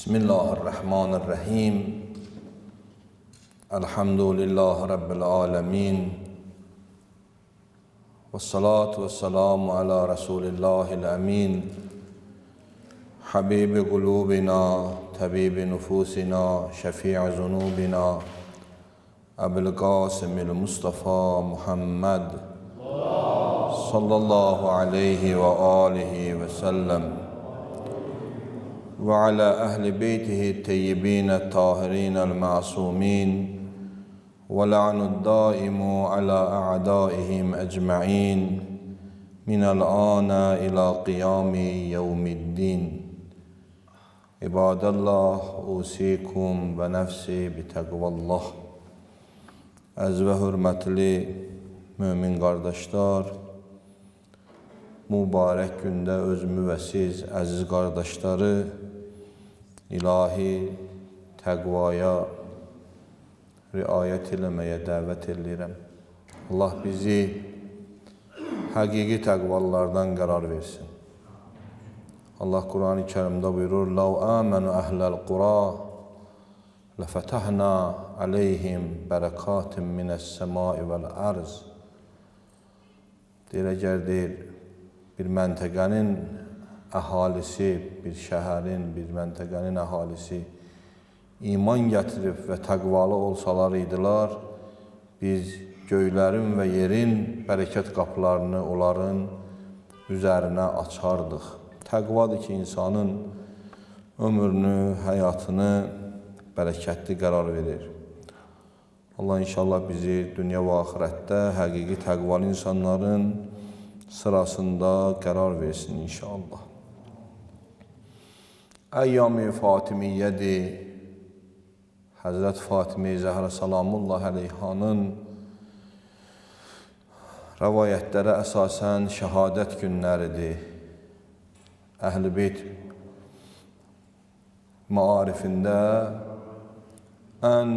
Bismillahirrahmanirrahim. Elhamdülillahi Rabbil alemin. Vessalatu vesselamu ala Resulillahil emin. Habibi kulubina, tabibi nufusina, şefi'i zunubina. Ebu'l Qasimil Mustafa Muhammed sallallahu aleyhi ve alihi ve sellem. Ve ala ehli beytihi teyyibine tahirine masumin ve la'nud daimu ala a'daihim ecma'in minel ana ila qiyami yevmiddin. İbadallah, usikum ve nefsi bi tekvallah. Əziz və hörmətli mümin qardaşlar, mübarək gündə özümü və siz, əziz qardaşları, ilahi təqvaya riayət eləməyə dəvət edirəm. Allah bizi həqiqi təqvalardan qərar versin. Allah Quran-ı Kərimdə buyurur: "Ləv əmənu əhləl qura lefetahna aleyhim berekatim mine's-semai vel-arz." Deyir, bir məntəqənin əhalisi, bir şəhərin, bir məntəqənin əhalisi iman gətirib və təqvalı olsalar idilar, biz göylərin və yerin bərəkət qapılarını onların üzərinə açardıq. Təqvadır ki, insanın ömrünü, həyatını bərəkətli qərar verir. Allah inşallah bizi dünya və axirətdə həqiqi təqvalı insanların sırasında qərar versin inşallah. Əyyam-ı Fatimiyyədir. Həzrət Fatimə-i Zəhra Salamullah əleyhanın rəvayətlərə əsasən şəhadət günləridir. Əhl-i Beyt maarifində ən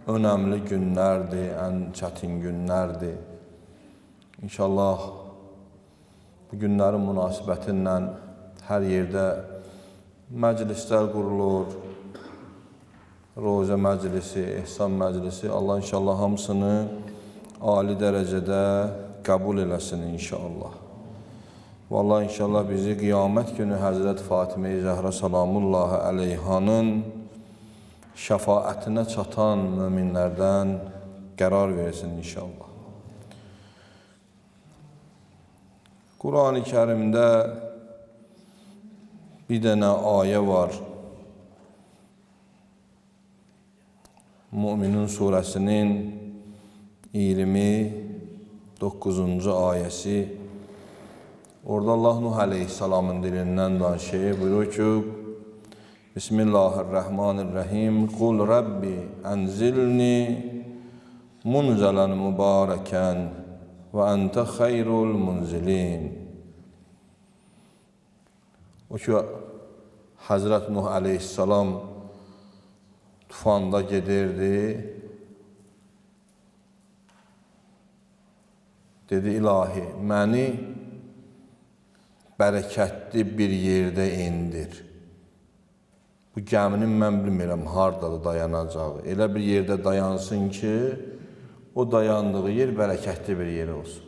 önəmli günlərdir, ən çətin günlərdir. İnşallah bu günlərin münasibəti ilə hər yerdə məclislər qurulur, rozə məclisi, ehsan məclisi. Allah inşallah hamısını ali dərəcədə qəbul eləsin inşallah. Vallahi inşallah bizi qiyamət günü Həzrət Fatimə-i Zəhra Salamullah əleyhanın şəfaətinə çatan möminlərdən qərar versin inşallah. Quran-ı Kərimdə bir dənə ayə var. Müminun surəsinin 29-cu ayəsi. Orada Allah Nuh əleyhissalamın dilindən danışır. Buyurur ki: Bismillahirrahmanirrahim. Qul Rabbi ənzilni munzələn mübarəkən və əntə xeyrul munzilin. O ki, Həzrət Nuh əleyhissalam tufanda gedirdi. Dedi, ilahi, məni bərəkətli bir yerdə indir. Bu gəminin mən bilmirəm, hardadır dayanacağı. Elə bir yerdə dayansın ki, o dayandığı yer bərəkətli bir yer olsun.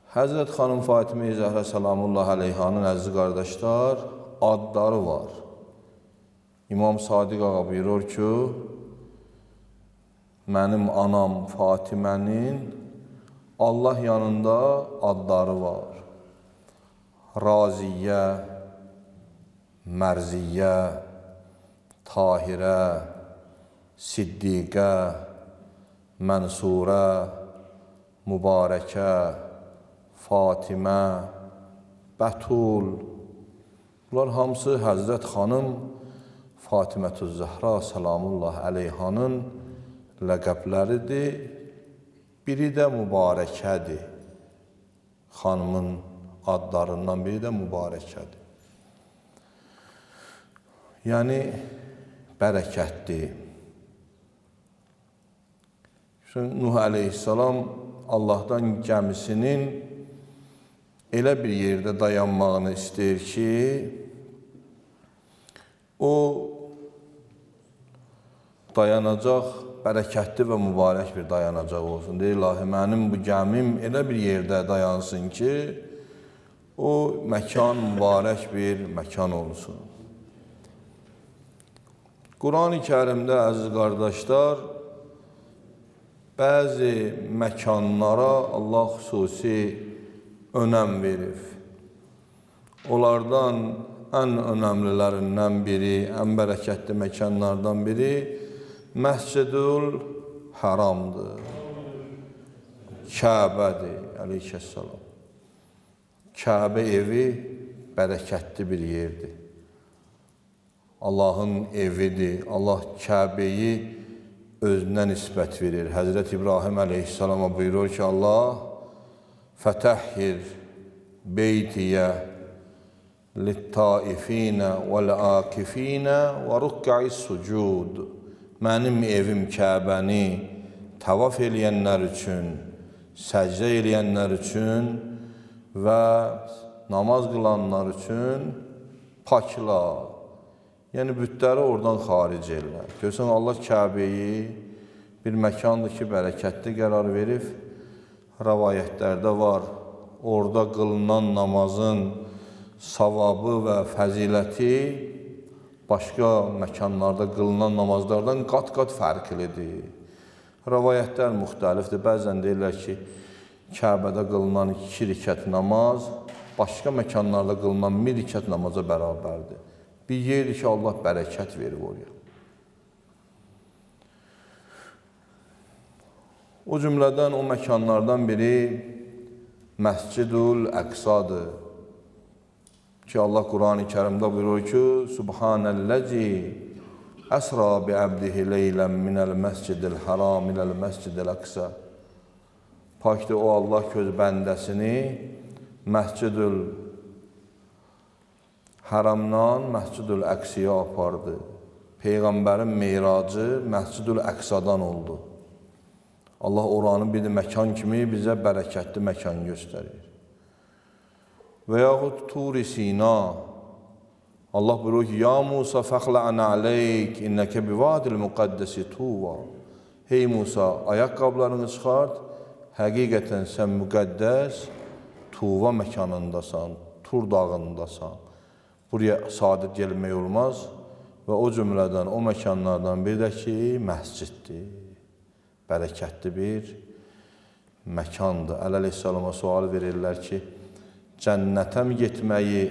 Həzrət xanım Fatimə-i Zəhra Salamullah əleyhanın əziz qardaşlar, adları var. İmam Sadiq ağa buyurur ki, mənim anam Fatimənin Allah yanında adları var. Raziyyə, Mərziyyə, Tahirə, Siddiqə, Mənsurə, Mübarəkə, Fatimə, Bətul. Bunlar hamısı Həzrət xanım Fatimətüz Zəhra Salamullah əleyhanın ləqəbləridir. Biri də Mübarəkədir. Xanımın adlarından biri də Mübarəkədir. Yəni, bərəkətli. Nuh əleyhissalam Allahdan gəmisinin elə bir yerdə dayanmağını istəyir ki, o dayanacaq bərəkətli və mübarək bir dayanacaq olsun. Deyir, ilahi, mənim bu gəmim elə bir yerdə dayansın ki, o məkan mübarək bir məkan olsun. Quran-ı Kərimdə, əziz qardaşlar, bəzi məkanlara Allah xüsusi önəm verir. Onlardan ən önəmlilərindən biri, ən bərəkətli məkanlardan biri Məscid-ül Haramdır. Kəbədir, əleyhissalam. Kəbə evi bərəkətli bir yerdir. Allahın evidir. Allah Kəbəyi özünə nisbət verir. Həzrət İbrahim əleyhissalama buyurur ki, Allah fətəhhir beytiyə lit-taifinə vəl-akifinə və rükqa'is sucud. Mənim evim Kəbəni tavaf eləyənlər üçün, səcdə eləyənlər üçün və namaz qılanlar üçün pakla. Yəni, bütləri oradan xaric ellər. Görsən, Allah Kəbəyi bir məkandır ki, bərəkətli qərar verib. Rəvayətlərdə var, orada qılınan namazın savabı və fəziləti başqa məkanlarda qılınan namazlardan qat-qat fərqlidir. Rəvayətlər müxtəlifdir. Bəzən deyirlər ki, Kəbədə qılınan 2 rükət namaz başqa məkanlarda qılınan 1 rükət namaza bərabərdir. Bir yerdir ki, Allah bərəkət verir oraya. O cümlədən o məkanlardan biri Məscid-ül Əqsadır. Ki, Allah Quran-ı Kərimdə buyurur ki, Subhanəl-ləzi əsra bi-əbdihi leylən minəl məscidil haram iləl məscidil əqsa. Pakdır o Allah ki, öz bəndəsini Məscid-ül Haramdan Məscid-ül Əqsiyə apardı. Peyğəmbərin meyracı Məscid-ül Əqsadan oldu. Allah oranı bir məkan kimi bizə bərəkətli məkan göstərir. Və yaxud Tur-i Sina, Allah buyurur ki, Ya Musa fəxlə'ən aleyk, innəkə bivadil müqəddəsi tuva. Hey Musa, ayaqqablarını çıxart, həqiqətən sən müqəddəs Tuva məkanındasan, Tur dağındasan. Buraya sadə gəlmək olmaz və o cümlədən, o məkanlardan bir də ki, məsciddir, bərəkətli bir məkandır. Əleyhissalama sual verirlər ki, cənnətə mi getməyi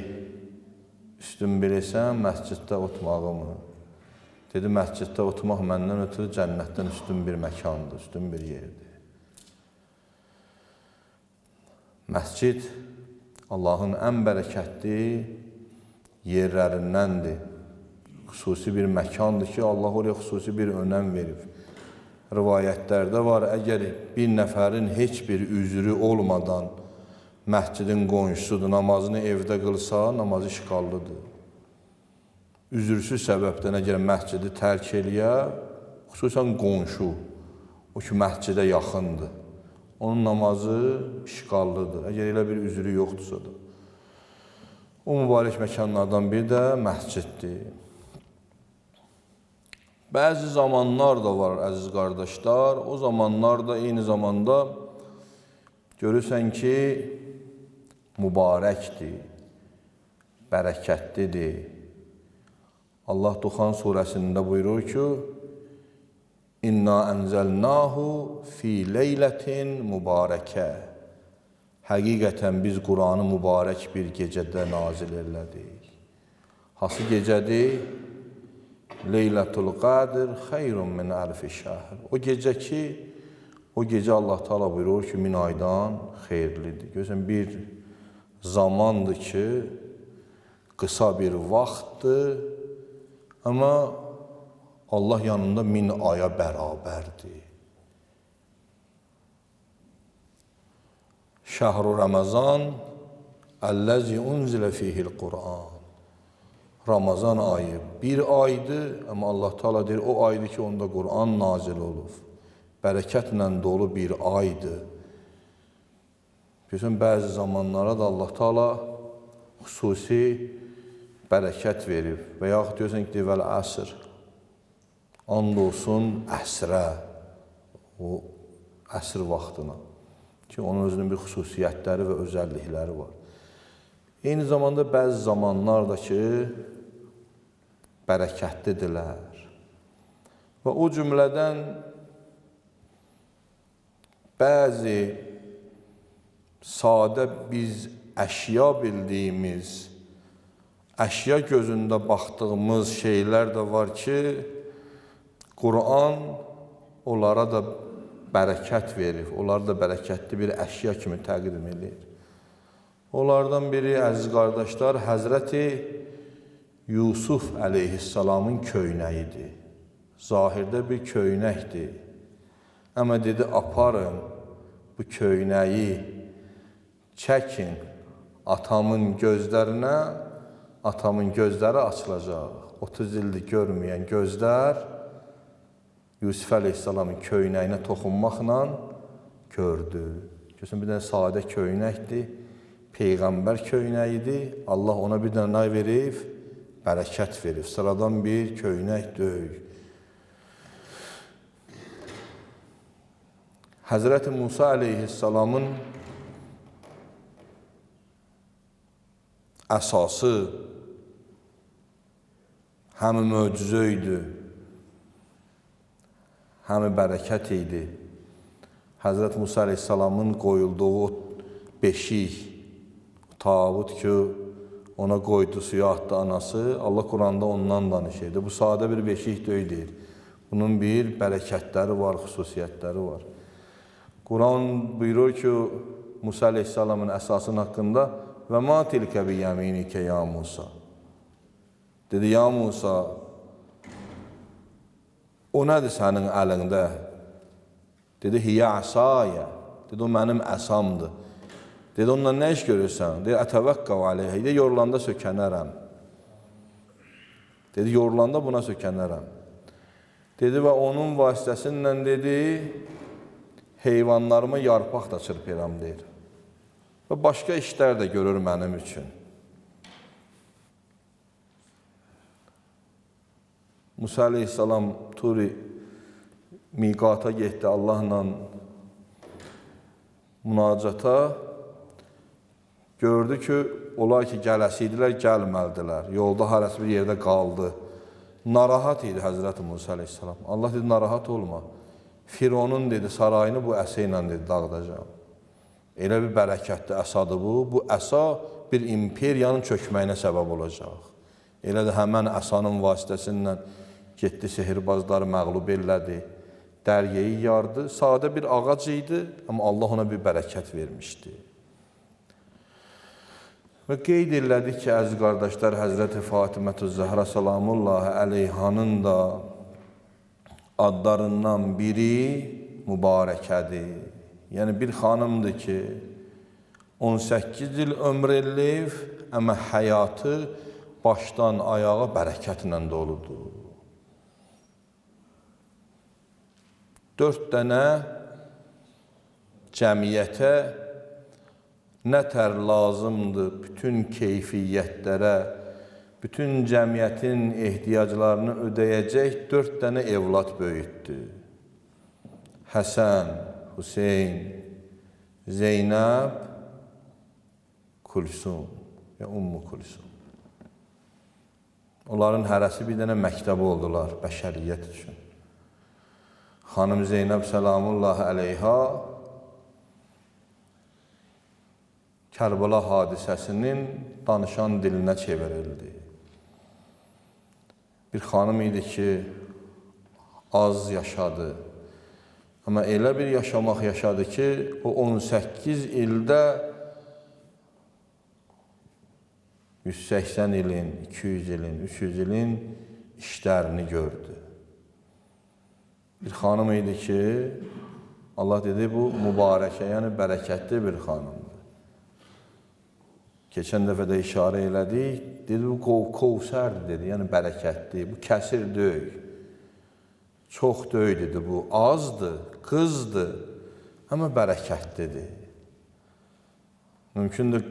üstün bilirsən, məsciddə otmağı mı? Dedi, məsciddə otmaq məndən ötürü cənnətdən üstün bir məkandır, üstün bir yerdir. Məscid Allahın ən bərəkətli yerlərindəndir. Xüsusi bir məkandır ki, Allah oraya xüsusi bir önəm verib. Rivayətlərdə var, əgər bir nəfərin heç bir üzrü olmadan məscidin qonşusudur, namazını evdə qılsa, namazı işğallıdır. Üzürsüz səbəbdən əgər məscidi tərk eləyə, xüsusən qonşu, o ki, məscidə yaxındır. Onun namazı işğallıdır, əgər elə bir üzrü yoxdursa da. O mübarək məkanlardan bir də məsciddir. Bəzi zamanlar da var, əziz qardaşlar, o zamanlar da eyni zamanda görürsən ki, mübarəkdir, bərəkətlidir. Allah Duxan surəsində buyurur ki, İnna ənzəlnahu fi leylətin mübarəkə. Həqiqətən biz Quranı mübarək bir gecədə nazil elədik. Hansı gecədir? Leylətul Qadr xeyrun min əlfi şəhr. O gecə ki, o gecə Allah Teala buyurur ki, 1000 aydan xeyirlidir. Görürsən, bir zamandır ki, qısa bir vaxtdır, amma Allah yanında 1000 aya bərabərdir. Şəhru Ramazan əlləzi unzilə fihil Quran. Ramazan ayı bir aydır, amma Allah Teala deyir, o aydır ki, onda Quran nazil olub. Bərəkətlə dolu bir aydır. Görürsən, bəzi zamanlara da Allah Teala xüsusi bərəkət verib. Və yaxud deyirsən ki, vəl əsr. And olsun əsrə, o əsr vaxtına ki, onun özünün bir xüsusiyyətləri və özəllikləri var. Eyni zamanda bəzi zamanlar da ki, bərəkətlidirlər. Və o cümlədən bəzi sadə biz əşya bildiyimiz, əşya gözündə baxdığımız şeylər də var ki, Quran onlara da bərəkət verir, onları da bərəkətli bir əşya kimi təqdim edir. Onlardan biri, əziz qardaşlar, Həzrəti Yusuf əleyhissalamın köynəyidir. Zahirdə bir köynəkdir. Amma dedi, aparın bu köynəyi, çəkin atamın gözlərinə, atamın gözləri açılacaq. 30 ildir görməyən gözlər Yusuf əleyhissalamın köynəyinə toxunmaqla gördü. Görürsən, bir dənə sadə köynəkdir, Peyğəmbər köynəyidir. Allah ona bir dənə nə verib? Bərəkət verib. Sıradan bir köynək deyil. Həzrəti Musa əleyhissalamın əsası həm möcüzə idi, həm bərəkət idi. Həzrət Musa əleyhissalamın qoyulduğu beşik, tağut ki, ona qoydu, suya atdı anası, Allah Quranda ondan danışırdı. Bu sadə bir beşik deyil. Bunun bir bərəkətləri var, xüsusiyyətləri var. Quran buyurur ki, Musa əleyhissalamın əsasının haqqında və ma tilkə bi yəminikə ya Musa. Dedi, ya Musa, o nədir sənin əlində? Dedi, hiyə əsaya. Dedi, o mənim əsamdır. Dedi, ondan nə iş görürsən? Dedi, ətəvəqqəv aleyhə. Dedi, yorulanda sökənərəm. Dedi, yorulanda buna sökənərəm. Dedi, və onun vasitəsilə dedi, heyvanlarıma yarpaq da çırpıram, deyir. Və başqa işlər də görür mənim üçün. Musa əleyhissalam Turi miqata getdi Allahla münacata. Gördü ki, onlar ki, gələsiydilər, gəlməldilər. Yolda harası bir yerdə qaldı. Narahat idi Həzrəti Musa əleyhissalam. Allah dedi, narahat olma. Fironun dedi, sarayını bu əsə ilə dedi, dağıdacağım. Elə bir bərəkətli əsadır bu. Bu əsa bir imperiyanın çökməyinə səbəb olacaq. Elə də həmən əsanın vasitəsilə getdi, sehirbazları məğlub elədi, dəryeyi yardı. Sadə bir ağac idi, amma Allah ona bir bərəkət vermişdi. Və qeyd elədi ki, əziz qardaşlar, Həzrəti Fatimə-tü Zəhra salamullahi əleyhanın da adlarından biri mübarəkədir. Yəni, bir xanımdır ki, 18 il ömr eləyib, amma həyatı başdan ayağa bərəkətlə doludur. 4 dənə cəmiyyətə nətər lazımdır bütün keyfiyyətlərə, bütün cəmiyyətin ehtiyaclarını ödəyəcək 4 dənə evlad böyütdü. Həsən, Hüseyn, Zeynəb, Kulsum və Ummu Kulsum. Onların hərəsi bir dənə məktəbi oldular bəşəriyyət üçün. Xanım Zeynəb salamullahi əleyha Kərbəla hadisəsinin danışan dilinə çevrildi. Bir xanım idi ki, az yaşadı. Amma elə bir yaşamaq yaşadı ki, o 18 ildə 180 ilin, 200 ilin, 300 ilin işlərini gördü. Bir xanım idi ki, Allah dedi, bu mübarəkə, yəni bərəkətli bir xanımdır. Keçən dəfə də işarə elədik, dedi, bu Kovsərdir, dedi, yəni bərəkətli, bu kəsir deyil. Çox deyil, dedi, bu azdır, qızdır, amma bərəkətlidir. Mümkündür,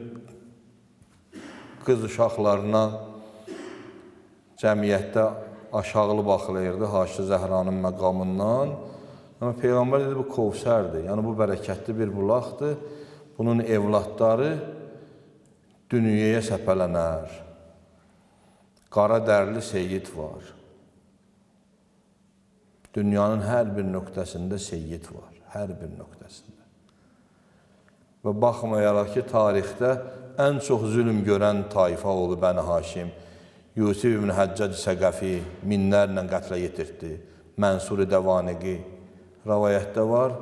qız uşaqlarına cəmiyyətdə aşağılı baxılırdı Haşi Zəhranın məqamından. Amma Peyğəmbər dedi, bu Kövsərdir, yəni bu bərəkətli bir bulaqdır. Bunun evlatları dünyaya səpələnər. Qara dərli seyyid var. Dünyanın hər bir nöqtəsində seyyid var, hər bir nöqtəsində. Və baxmayaraq ki, tarixdə ən çox zülm görən tayfa oldu Bəni Haşim. Yusuf ibn Həccac Səqəfi minlərlə qətlə yetirdi. Mənsur-i Dəvaniqi rəvayətdə var.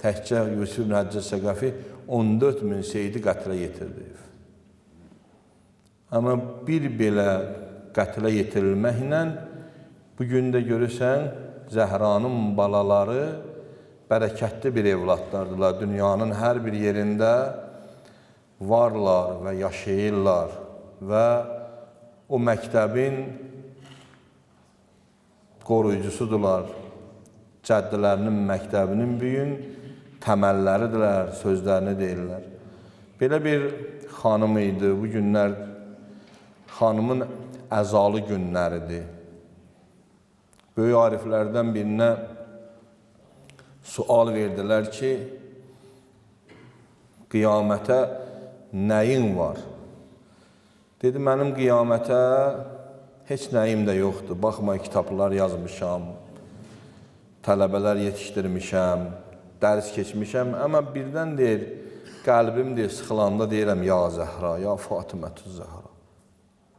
Təkcə Yusuf ibn Həccac Səqəfi 14 min seyidi qətlə yetirdi. Amma bir belə qətlə yetirilməklə bugün də görürsən, Zəhranın balaları bərəkətli bir evlatlardılar. Dünyanın hər bir yerində varlar və yaşayırlar və o məktəbin qoruyucusudurlar. Cəddələrinin məktəbinin büyün təməlləridirlər, sözlərini deyirlər. Belə bir xanım idi. Bu günlər xanımın əzalı günləridir. Böyük ariflərdən birinə sual verdilər ki, qiyamətə nəyin var? Dedi, mənim qiyamətə heç nəyim də yoxdur. Baxma, kitablar yazmışam, tələbələr yetişdirmişəm, dərs keçmişəm. Amma birdən deyir, qəlbim deyir, sıxılanda deyirəm, ya Zəhra, ya Fatimətü Zəhra.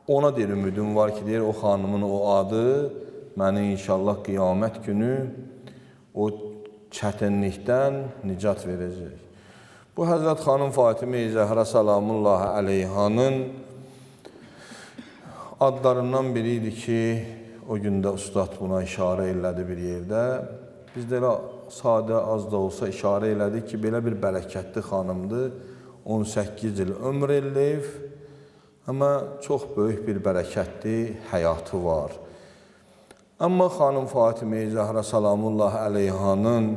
Ona deyir, ümidim var ki, deyir, o xanımın o adı məni inşallah qiyamət günü o çətinlikdən nicat verəcək. Bu, Həzrət xanım Fatimə-i Zəhra salamullahi əleyhanın adlarından biriydi ki, o gündə ustad buna işarə elədi bir yerdə. Biz də elə sadə, az da olsa işarə elədik ki, belə bir bərəkətli xanımdır. 18 il ömr eləyib, amma çox böyük bir bərəkətli həyatı var. Amma xanım Fatimə-i Zəhra salamullahi əleyhanın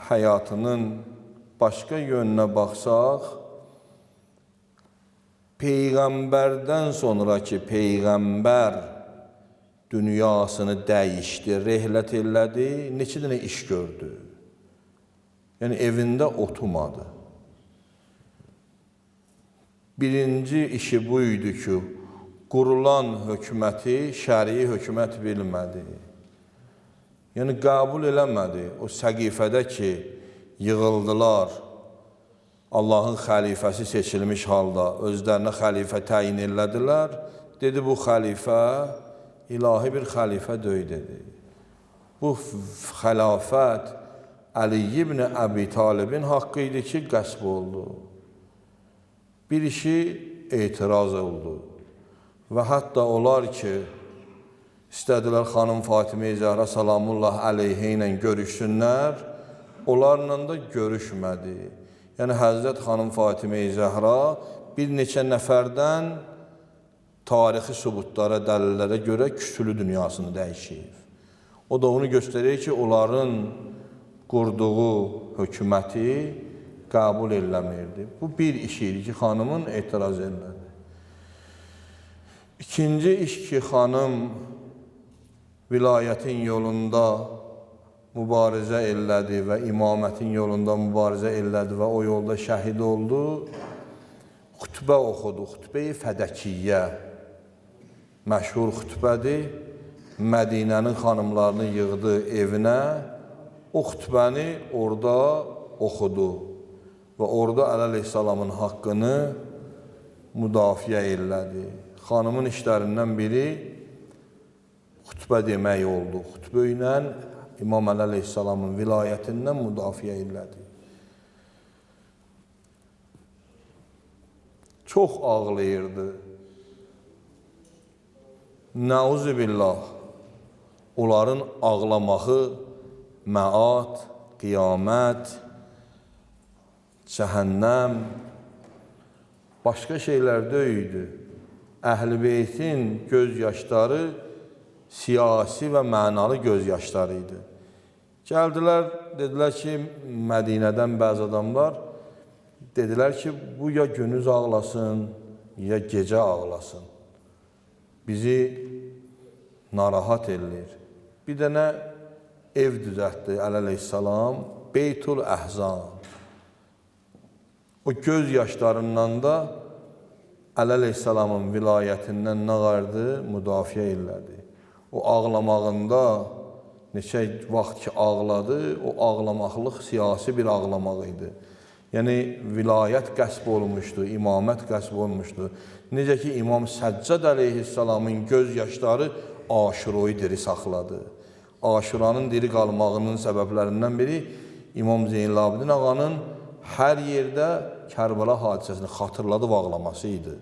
həyatının başqa yönünə baxsaq, Peyğəmbərdən sonraki Peyğəmbər dünyasını dəyişdi, rehlət elədi, neçə dənə iş gördü. Yəni, evində oturmadı. Birinci işi bu idi ki, qurulan hökuməti, şəri hökumət bilmədi. Yəni, qəbul eləmədi. O səqifədə ki, yığıldılar, Allahın xəlifəsi seçilmiş halda özlərinə xəlifə təyin elədilər. Dedi, bu xəlifə ilahi bir xəlifə deyil, dedi. Bu xilafət Əli ibn Əbi Talibin haqqı idi ki, qəsb oldu. Bir işi etiraz oldu. Və hətta olar ki, istədilər xanım Fatimə-i Zəhra salamullahi əleyhə ilə görüşsünlər, onlarla da görüşmədi. Yəni, Həzrət xanım Fatimə-i Zəhra bir neçə nəfərdən tarixi sübutlara, dəlillərə görə küsülü dünyasını dəyişir. O da onu göstərir ki, onların qurduğu hökuməti qəbul eləmirdi. Bu bir iş idi ki, xanımın etiraz elədi. İkinci iş ki, xanım vilayətin yolunda mübarizə elədi və imamətin yolunda mübarizə elədi və o yolda şəhid oldu. Xütbə oxudu, xütbə-i fədəkiyyə məşhur xütbədir. Mədinənin xanımlarını yığdı evinə, o xütbəni orada oxudu və orada əleyhissalamın haqqını müdafiə elədi. Xanımın işlərindən biri xütbə demək oldu. Xütbə ilə İmam əleyhissalamın vilayətindən müdafiə elədi. Çox ağlayırdı. Nəuzubillah, onların ağlamağı məad, qiyamət, cəhənnəm, başqa şeylər deyildi. Əhl-i Beytin göz yaşları siyasi və mənalı göz yaşları idi. Gəldilər, dedilər ki, Mədinədən bəzi adamlar dedilər ki, bu ya günüz ağlasın, ya gecə ağlasın. Bizi narahat eləyir. Bir dənə ev düzəltdi əleyhissalam, Beytul Əhzan. O göz yaşlarından da əleyhissalamın vilayətindən nə vardı? Müdafiə elədi. O ağlamağında neçə vaxt ki ağladı, o ağlamaqlıq siyasi bir ağlamaq idi. Yəni, vilayət qəsb olmuşdu, imamət qəsb olmuşdu. Necə ki, İmam Səccad əleyhissalamın göz yaşları Aşuroyu diri saxladı. Aşuranın diri qalmağının səbəblərindən biri İmam Zeynalabdin ağanın hər yerdə Kərbəla hadisəsini xatırladıb ağlaması idi.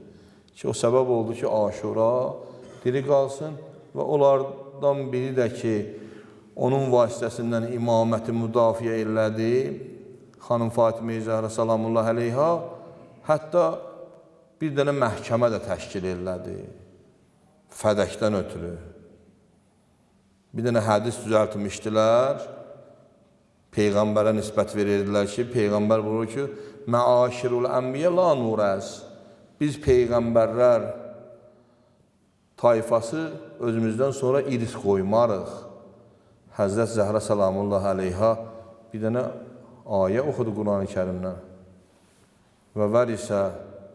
Ki, o səbəb oldu ki, Aşura diri qalsın və onlardan biri də ki, onun vasitəsindən imaməti müdafiə elədi, xanım Fatimə-i Zəhra salamullah əleyha, hətta bir dənə məhkəmə də təşkil elədi, fədəkdən ötürü. Bir dənə hədis düzəltmişdilər, Peyğəmbərə nisbət verirdilər ki, Peyğəmbər buyurur ki, Məaşirul ənbiyə la nurəz. Biz Peyğəmbərlər tayfası özümüzdən sonra iris qoymarıq. Həzrət Zəhra salamullah əleyha bir dənə ayə oxudu Quran-ı Kərimdən. Və vərisə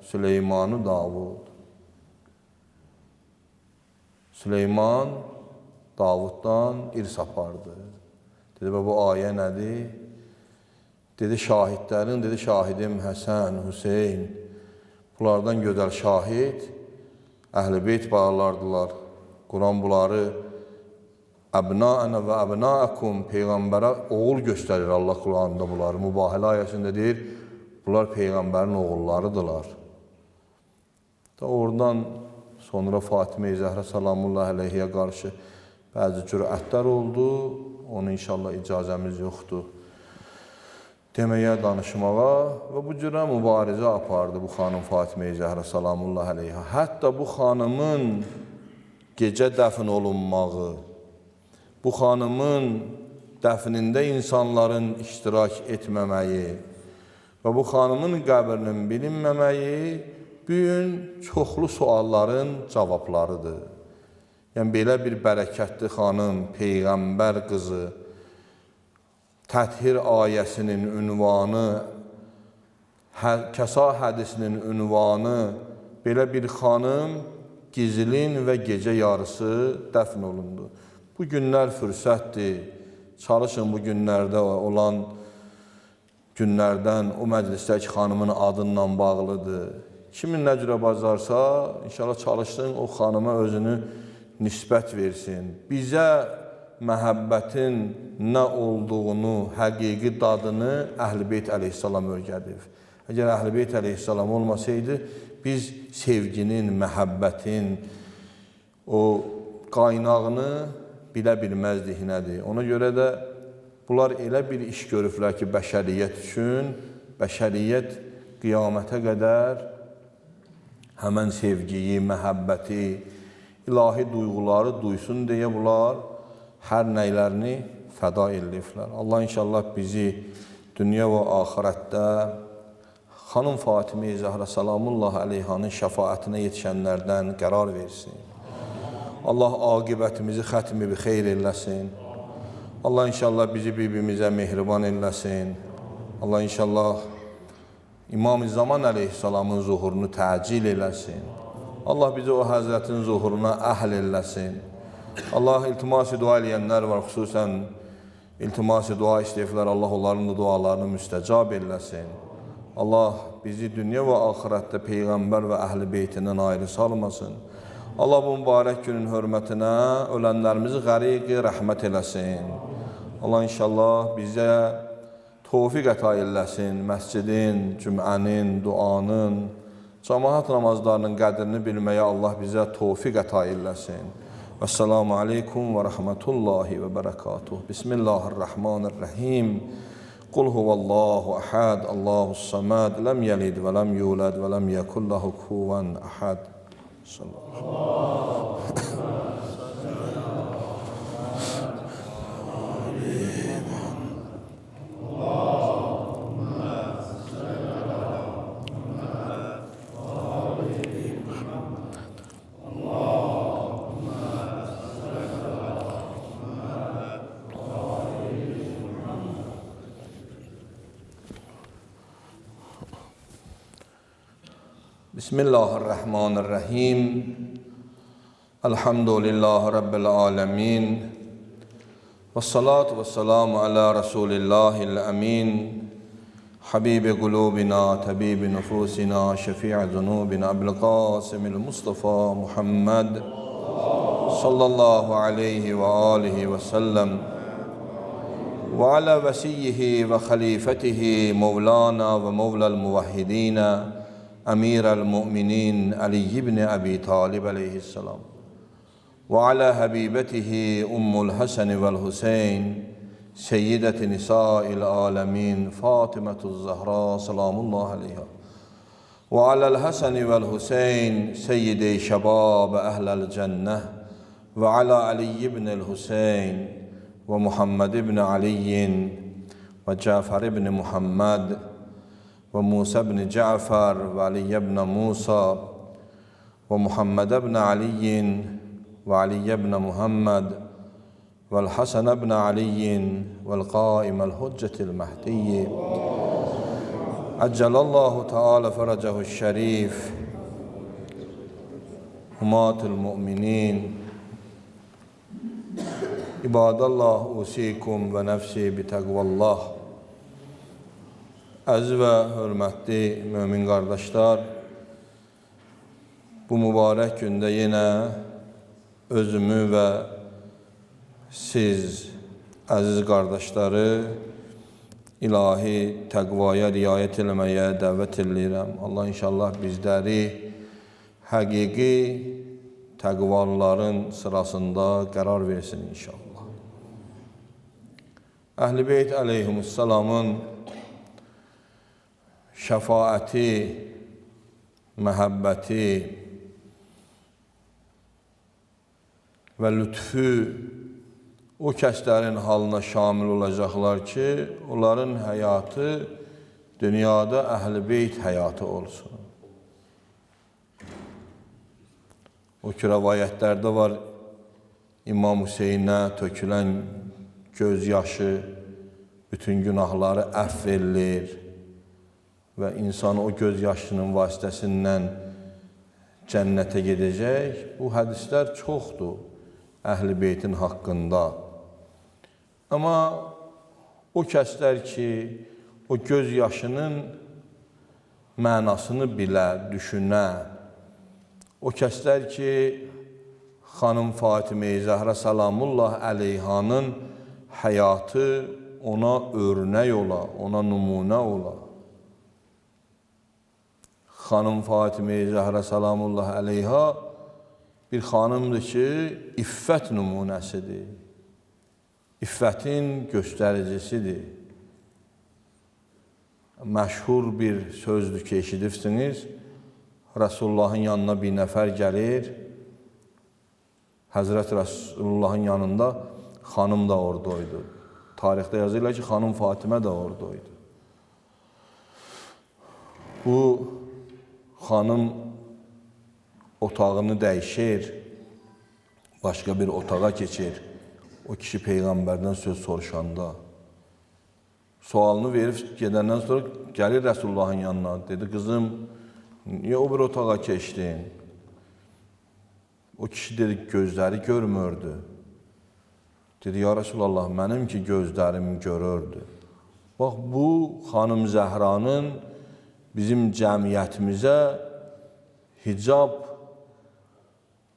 Süleymanı Davud. Süleyman Davuddan irs apardı. Dedi, bu ayə nədir? Dedi, şahidlərin, dedi, şahidim Həsən, Hüseyin, bunlardan gözəl şahid, Əhl-i Beyt bağlardılar. Quran bunları əbnaənə və əbnaəkum, Peyğəmbərə oğul göstərir Allah Quranında bunları. Mübahilə ayəsində deyir, bunlar Peyğəmbərin oğullarıdırlar. Oradan sonra Fatimə-i Zəhra salamullah əleyhiyə qarşı bəzi cürətlər oldu. Onu inşallah icazəmiz yoxdur deməyə, danışmağa və bu cürə mübarizə apardı bu xanım Fatimə-i Zəhra salamullah əleyha. Hətta bu xanımın gecə dəfn olunmağı, bu xanımın dəfnində insanların iştirak etməməyi və bu xanımın qəbrinin bilinməməyi bu gün çoxlu sualların cavablarıdır. Yəni, belə bir bərəkətli xanım, Peyğəmbər qızı, Təthir ayəsinin ünvanı, Kəsa hədisinin ünvanı, belə bir xanım gizlin və gecə yarısı dəfn olundu. Bu günlər fürsətdir, çalışın bu günlərdə olan günlərdən o məclisdəki xanımın adından bağlıdır. Kimin nə cürə bacarsa, inşallah çalışsın o xanıma özünü nisbət versin. Bizə məhəbbətin nə olduğunu, həqiqi dadını Əhl-i Beyt əleyhissalam öyrədib. Əgər Əhl-i Beyt əleyhissalam olmasaydı, biz sevginin, məhəbbətin o qaynağını bilə bilməzdik nədir. Ona görə də bunlar elə bir iş görüblər ki, bəşəriyyət üçün, bəşəriyyət qiyamətə qədər həmən sevgiyi, məhəbbəti, ilahi duyğuları duysun deyə bunlar hər nəylərini fəda ediblər. Allah inşallah bizi dünya və axirətdə xanım Fatimə-i Zəhra salamullah əleyhanın şəfaətinə yetişənlərdən qərar versin. Allah aqibətimizi xətmi bi xeyr eləsin. Allah inşallah bizi bir-birimizə mehriban eləsin. Allah inşallah İmam-ı Zaman əleyhissalamın zuhurunu təcil eləsin. Allah bizi o həzrətin zuhuruna əhl eləsin. Allah iltimas-ı dua eləyənlər var, xüsusən iltimas-ı dua istəyirlər, Allah onların da dualarını müstəcab eləsin. Allah bizi dünya və axirətdə Peyğəmbər və Əhl-i Beytindən ayrı salmasın. Allah bu mübarək günün hörmətinə ölənlərimizi qəriqi rəhmət eləsin. Allah inşallah bizə tövfiq əta eləsin, məscidin, cümənin, duanın, cəmaat namazlarının qədrini bilməyə Allah bizə tövfiq əta eləsin. Vəssalamu aleykum və rəhmətullahi və bərəkatuh. Bismillahirrahmanirrahim. Qul huvallahu əhəd, Allahus-samad, ləm yəlid və ləm yulad və ləm yəkullahu kufuvan əhəd. Bismillahirrahmanirrahim. Elhamdülillahi Rabbil alemin. Vessalatu vesselamu ala Resulillahil emin. Habibi kulubina, tabibi nufusina, şefi'i zunubina, Ebu'l Qasimil Mustafa Muhammed sallallahu aleyhi ve alihi ve sellem ve ala vesiyyihi ve halifetihi Mevlana ve Mevla'l muvahhidina Emirel Mu'minin Ali ibn Abi Talib aleyhisselam ve ala habibetihi Ummul Hasan ve'l Hüseyin Seyyideti Nisa'il Alemin Fatimetuz Zahra Selamullah aleyha ve ala'l Hasan ve'l Hüseyin Seyyidi Şebab Ehlel Cenneh ve ala Ali ibn'l Hüseyin ve Muhammed ibn Ali ve Cafer ibn Muhammed ve Musa ibn Cafer ve Ali ibn Musa ve Muhammed ibn Ali ve Ali ibn Muhammed ve Hasan ibn Ali ve Qaimel Hüccetil Mahdi Accelallahu Teala feracehu şerif Humatul Mu'minin İbadallah usikum ve nefsi bi tekvallah. Əziz və hörmətli mömin qardaşlar, bu mübarək gündə yenə özümü və siz, əziz qardaşları, ilahi təqvaya riayət eləməyə dəvət edirəm. Allah inşallah bizləri həqiqi təqvalıların sırasında qərar versin inşallah. Əhl-i Beyt əleyhimussalamın şəfaəti, məhəbbəti və lütfü o kəslərin halına şamil olacaqlar ki, onların həyatı dünyada Əhl-i Beyt həyatı olsun. O ki, rəvayətlərdə var, İmam Hüseynə tökülən göz yaşı bütün günahları əfv edilir və insan o göz yaşının vasitəsindən cənnətə gedəcək. Bu hədislər çoxdur Əhl-i Beytin haqqında. Amma o kəslər ki, o göz yaşının mənasını bilə, düşünə, o kəslər ki, xanım Fatimə-i Zəhra Salamullah əleyhanın həyatı ona örnək ola, ona nümunə ola. Xanım Fatimə-i Zəhra Salamullah əleyha bir xanımdır ki, iffət nümunəsidir. İffətin göstəricisidir. Məşhur bir sözdür ki, eşidirsiniz. Resulullahın yanına bir nəfər gəlir. Həzrət Resulullahın yanında xanım da oradaydı. Tarixdə yazırlar ki, xanım Fatimə də oradaydı. Bu xanım otağını dəyişir, başqa bir otağa keçir. O kişi Peyğəmbərdən söz soruşanda. Sualını verib gedəndən sonra gəlir Resulullahın yanına. Dedi, qızım, niyə o bir otağa keçdin? O kişi dedi, gözləri görmürdü. Dedi, ya Resulallah, mənim ki gözlərim görürdü. Bax, bu xanım Zəhranın bizim cəmiyyətimizə hicab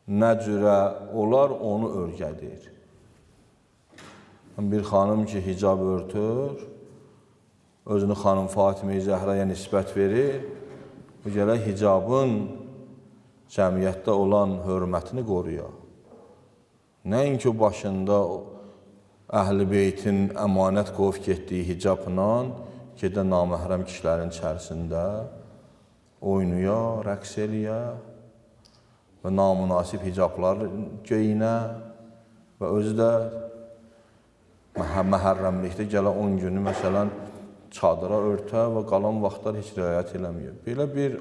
nə cürə olar, onu öyrədir. Bir xanım ki, hicab örtür, özünü xanım Fatimə-i Zəhraya nisbət verir, bu gələk hicabın cəmiyyətdə olan hörmətini qoruyur. Nəinki başında Əhl-i Beytin əmanət qov getdiyi hicabla gedə naməhrəm kişilərin içərisində oynuya, rəqs eləyə və namünasib hicablar geyinə və özü də məhərrəmlikdə gələ 10 günü məsələn çadıra örtə və qalan vaxtlar heç riayət eləməyir. Belə bir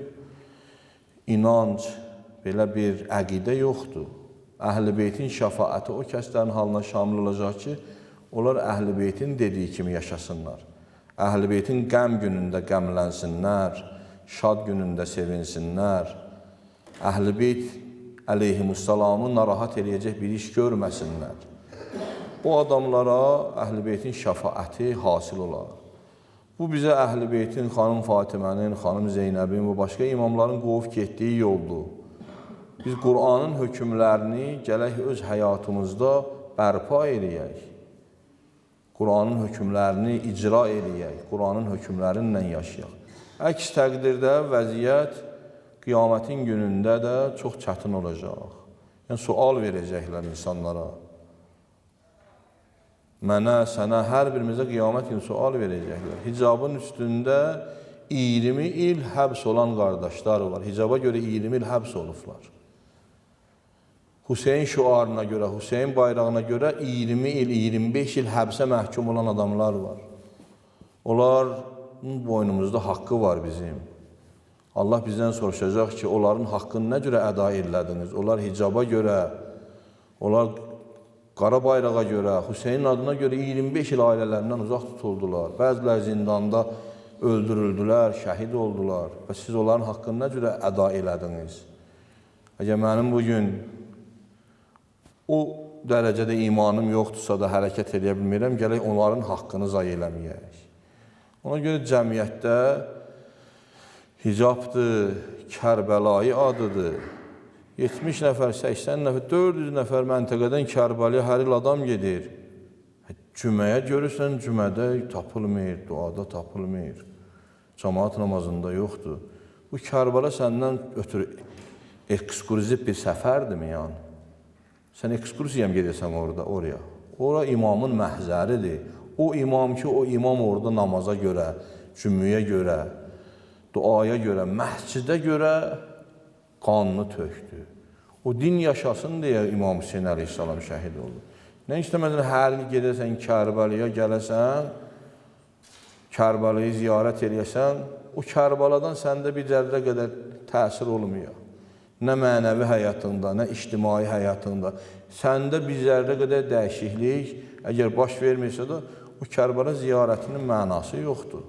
inanc, belə bir əqidə yoxdur. Əhl-i Beytin şəfaəti o kəslərin halına şamil olacaq ki, onlar Əhl-i Beytin dediyi kimi yaşasınlar. Əhl-i Beytin qəm günündə qəmlənsinlər, şad günündə sevinsinlər. Əhl-i Beyt əleyhimussalamı narahat eləyəcək bir iş görməsinlər. O adamlara Əhl-i Beytin şəfaəti hasil olar. Bu bizə Əhl-i Beytin, xanım Fatimənin, xanım Zeynəbin və başqa imamların qovub getdiyi yoldur. Biz Qur'anın hökmlərini gələk öz həyatımızda bərpa eləyək. Qur'anın hökmlərini icra eləyək. Qur'anın hökmlərinlə yaşayaq. Əks təqdirdə vəziyyət qiyamətin günündə də çox çətin olacaq. Yəni, sual verəcəklər insanlara. Mənə, sənə, hər birimizə qiyamət günü sual verəcəklər. Hicabın üstündə 20 il həbs olan qardaşlar var. Hicaba görə 20 il həbs olublar. Hüseyin şüarına görə, Hüseyin bayrağına görə 20 il, 25 il həbsə məhkum olan adamlar var. Onların boynumuzda haqqı var bizim. Allah bizdən soruşacaq ki, onların haqqını nə cürə əda elədiniz? Onlar hicaba görə, onlar qara bayrağa görə, Hüseynin adına görə 25 il ailələrindən uzaq tutuldular. Bəzilər zindanda öldürüldülər, şəhid oldular və siz onların haqqını nə cürə əda elədiniz? Əgər mənim bugün o dərəcədə imanım yoxdursa da hərəkət edə bilmirəm, gələk onların haqqını zay eləməyək. Ona görə cəmiyyətdə hicabdır, Kərbəlayı adıdır. 70 nəfər, 80 nəfər, 400 nəfər məntəqədən Kərbəliyə hər il adam gedir. Cüməyə görürsən, cümədə tapılmır, duada tapılmır. Cəmaat namazında yoxdur. Bu Kərbəla səndən ötürü eksklüziv bir səfərdirmi yəni? Sən ekskursiyam gedirsən oraya. Ora imamın məhzəridir. O imam ki, o imam orada namaza görə, cümüyə görə, duaya görə, məscidə görə qanını tökdü. O din yaşasın deyə İmam Hüseyin əleyhissalam şəhid oldu. Nə istəmədən hər il gedəsən Kərbəliyə gələsən, Kərbəliyi ziyarət eləyəsən, o Kərbaladan səndə bir zərrə qədər təsir olmuyor. Nə mənəvi həyatında, nə ictimai həyatında. Səndə bir zərrə qədər dəyişiklik, əgər baş vermirsə də, o Kərbala ziyarətinin mənası yoxdur.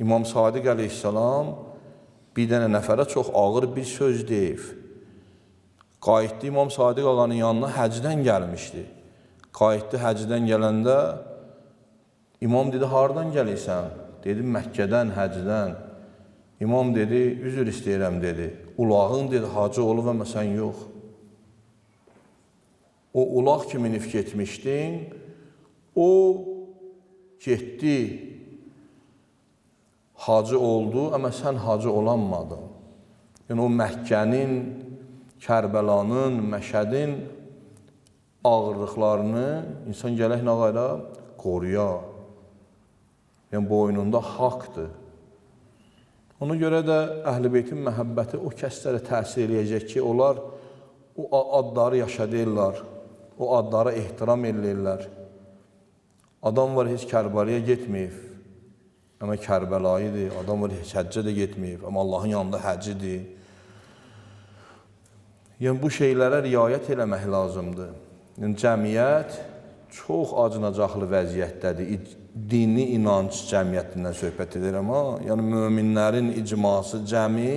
İmam Sadiq əleyhissalam bir dənə nəfərə çox ağır bir söz deyib. Qayıtdı İmam Sadiq ağanın yanına həcdən gəlmişdi. Qayıtdı həcdən gələndə, İmam dedi, hardan gəlirsən? Dedi, Məkkədən, həcdən. İmam dedi, üzr istəyirəm dedi. Ulağın dedi, hacı olub amma sən yox. O ulaq kimi nifq etmişdin, o getdi, hacı oldu, amma sən hacı olanmadın. Yəni, o Məkkənin, Kərbəlanın, Məşədin ağırlıqlarını insan gələk nə qayla qoruya. Yəni, boynunda haqdır. Ona görə də Əhl-i Beytin məhəbbəti o kəslərə təsir eləyəcək ki, onlar o adları yaşadırlar, o adlara ehtiram eləyirlər. Adam var, heç Kərbəliyə getməyib, amma Kərbəlayıdır. Adam var, heç həccə də getməyib, amma Allahın yanında həccidir. Yəni, bu şeylərə riayət eləmək lazımdır. Yəni, cəmiyyət çox acınacaqlı vəziyyətdədir. Dini inanc cəmiyyətindən söhbət edirəm, yəni möminlərin icması cəmi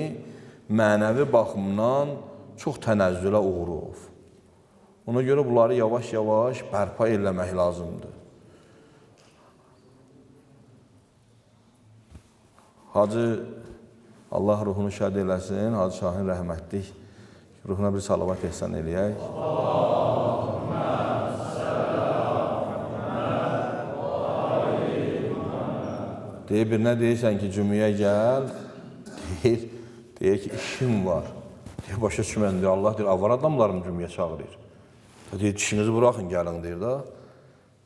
mənəvi baxımdan çox tənəzzülə uğrub. Ona görə bunları yavaş-yavaş bərpa eləmək lazımdır. Hacı, Allah ruhunu şad eləsin, Hacı Şahin rəhmətlik, ruhuna bir salavat ehsan eləyək. Deyir, bir nə deyirsən ki, cümüyə gəl, deyir ki, işim var. Deyir, başa düşmən, deyir, Allah deyir, avar adamlarım cümüyə çağırır. Deyir, işinizi buraxın, gəlin, deyir da.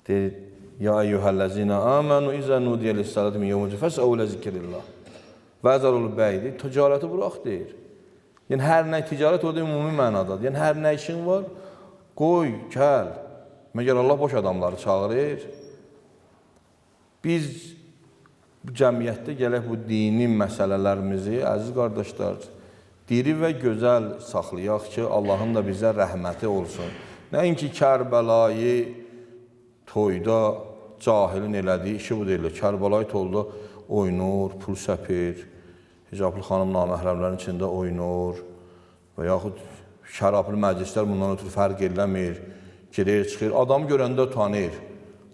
Deyir, ya eyyuhəl-ləzinə əmənu izə nudiyə lissalatı min yevmucu fəsəulə zikrillah. Vəzər olub bəy, deyir, ticarəti burax, deyir. Yəni, hər nə ticarət orada ümumi mənadadır. Yəni, hər nə işin var, qoy, gəl. Məgər Allah boş adamları çağırır. Biz bu cəmiyyətdə gələk bu dini məsələlərimizi, əziz qardaşlar, diri və gözəl saxlayaq ki, Allahın da bizə rəhməti olsun. Nəinki Kərbəlayı toyda cahilin elədiyi işi bu deyilir. Kərbəlayı toyda oynur, pul səpir, hicablı xanım naməhrəmlərin içində oynur və yaxud şərablı məclislər bundan ötürü fərq eləmir, girir, çıxır. Adam görəndə utanır,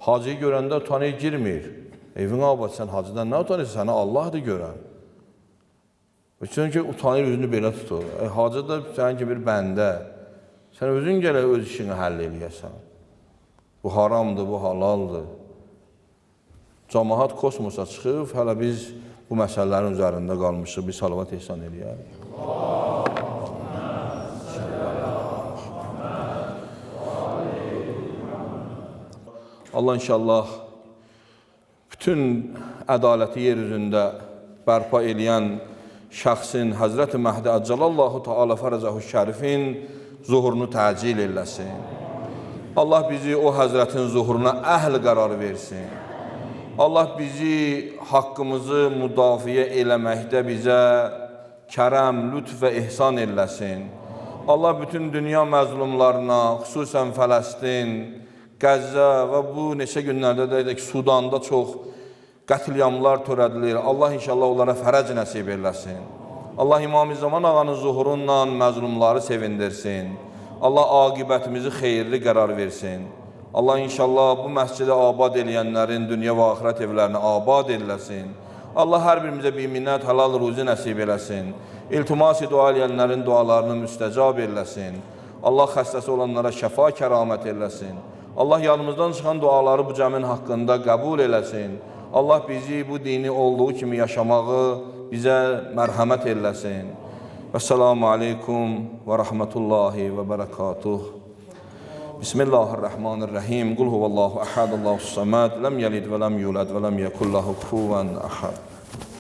hacıyı görəndə utanır, girmir. Evin abad, sən hacıdan nə utanırsan? Səni Allahdır görən. Çünki utanır, özünü belə tutur. Hacı da sənin kimi bir bəndə. Sən özün gələ öz işini həll eləyəsən. Bu haramdır, bu halaldır. Cəmaət kosmosa çıxıb, hələ biz bu məsələlərin üzərində qalmışıq. Bir salavat ehsan eləyək. Allah inşallah bütün ədaləti yer üzündə bərpa eləyən şəxsin Həzrəti Məhdi Əcəlallahu Teala Fərəcəhu Şərifin zuhurunu təcil eləsin. Allah bizi o Həzrətin zuhuruna əhl qərar versin. Allah bizi haqqımızı müdafiə eləməkdə bizə kərəm, lütf və ihsan eləsin. Allah bütün dünya məzlumlarına, xüsusən Fələstin, Qəzzə və bu neçə günlərdə də ki, Sudanda çox qətliamlar törədilir. Allah inşallah onlara fərəc nəsib eləsin. Allah İmam-ı Zaman ağanın zuhurunla məzlumları sevindirsin. Allah aqibətimizi xeyirli qərar versin. Allah inşallah bu məscidə abad eləyənlərin dünya və axirət evlərini abad eləsin. Allah hər birimizə bir minnət, halal ruzi nəsib eləsin. İltimas-i dua eləyənlərin dualarını müstəcab eləsin. Allah xəstəsi olanlara şəfa kəramət eləsin. Allah yanımızdan çıxan duaları bu cəmin haqqında qəbul eləsin. Allah bizi bu dini olduğu kimi yaşamağı bizə mərhəmət eləsin. Vəssalamu aleykum və rəhmətullahi və bərəkatuh. Bismillahirrahmanirrahim. Qul huvallahu əhəd, Allahu səməd, ləm yəlid və ləm yulad və ləm yəkun ləhu kufuvan əhəd.